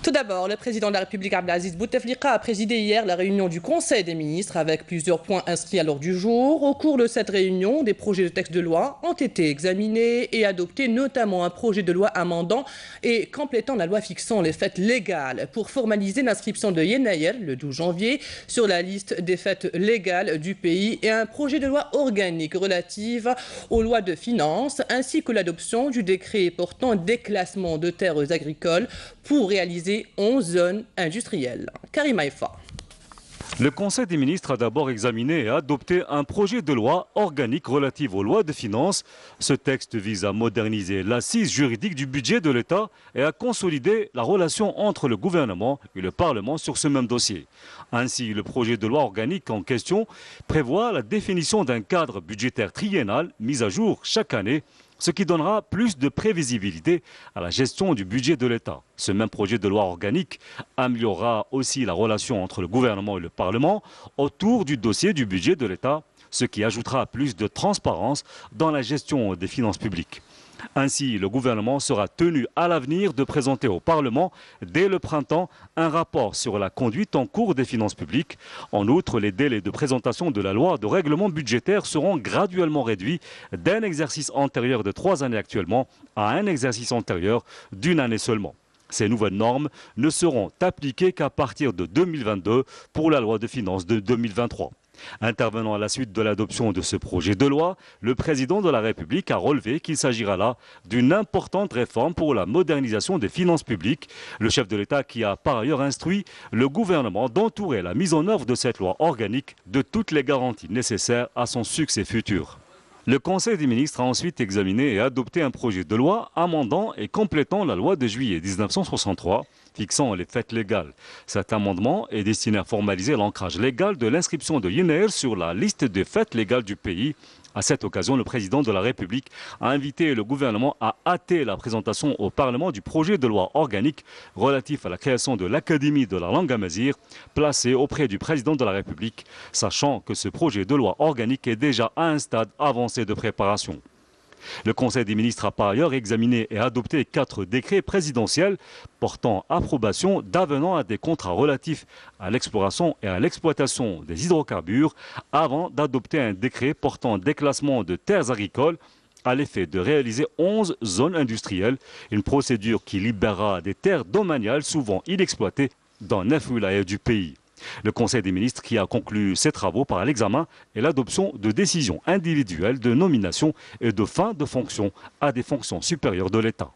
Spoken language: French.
Tout d'abord, le président de la République Abdelaziz Bouteflika a présidé hier la réunion du Conseil des ministres avec plusieurs points inscrits à l'ordre du jour. Au cours de cette réunion, des projets de textes de loi ont été examinés et adoptés, notamment un projet de loi amendant et complétant la loi fixant les fêtes légales pour formaliser l'inscription de Yenayer le 12 janvier sur la liste des fêtes légales du pays et un projet de loi organique relative aux lois de finances ainsi que l'adoption du décret portant déclassement de terres agricoles pour réaliser 11 zones industrielles. Karim Haïfa. Le Conseil des ministres a d'abord examiné et adopté un projet de loi organique relatif aux lois de finances. Ce texte vise à moderniser l'assise juridique du budget de l'État et à consolider la relation entre le gouvernement et le Parlement sur ce même dossier. Ainsi, le projet de loi organique en question prévoit la définition d'un cadre budgétaire triennal mis à jour chaque année, ce qui donnera plus de prévisibilité à la gestion du budget de l'État. Ce même projet de loi organique améliorera aussi la relation entre le gouvernement et le Parlement autour du dossier du budget de l'État, ce qui ajoutera plus de transparence dans la gestion des finances publiques. Ainsi, le gouvernement sera tenu à l'avenir de présenter au Parlement, dès le printemps, un rapport sur la conduite en cours des finances publiques. En outre, les délais de présentation de la loi de règlement budgétaire seront graduellement réduits d'un exercice antérieur de 3 années actuellement à un exercice antérieur d'1 année seulement. Ces nouvelles normes ne seront appliquées qu'à partir de 2022 pour la loi de finances de 2023. Intervenant à la suite de l'adoption de ce projet de loi, le président de la République a relevé qu'il s'agira là d'une importante réforme pour la modernisation des finances publiques. Le chef de l'État qui a par ailleurs instruit le gouvernement d'entourer la mise en œuvre de cette loi organique de toutes les garanties nécessaires à son succès futur. Le Conseil des ministres a ensuite examiné et adopté un projet de loi amendant et complétant la loi de juillet 1963 fixant les fêtes légales. Cet amendement est destiné à formaliser l'ancrage légal de l'inscription de Yenayer sur la liste des fêtes légales du pays. À cette occasion, le président de la République a invité le gouvernement à hâter la présentation au Parlement du projet de loi organique relatif à la création de l'Académie de la langue amazigh, placé auprès du président de la République, sachant que ce projet de loi organique est déjà à un stade avancé de préparation. Le Conseil des ministres a par ailleurs examiné et adopté 4 décrets présidentiels portant approbation d'avenants à des contrats relatifs à l'exploration et à l'exploitation des hydrocarbures avant d'adopter un décret portant déclassement de terres agricoles à l'effet de réaliser 11 zones industrielles, une procédure qui libérera des terres domaniales souvent inexploitées dans 9 wilayas du pays. Le Conseil des ministres qui a conclu ses travaux par l'examen et l'adoption de décisions individuelles de nomination et de fin de fonction à des fonctions supérieures de l'État.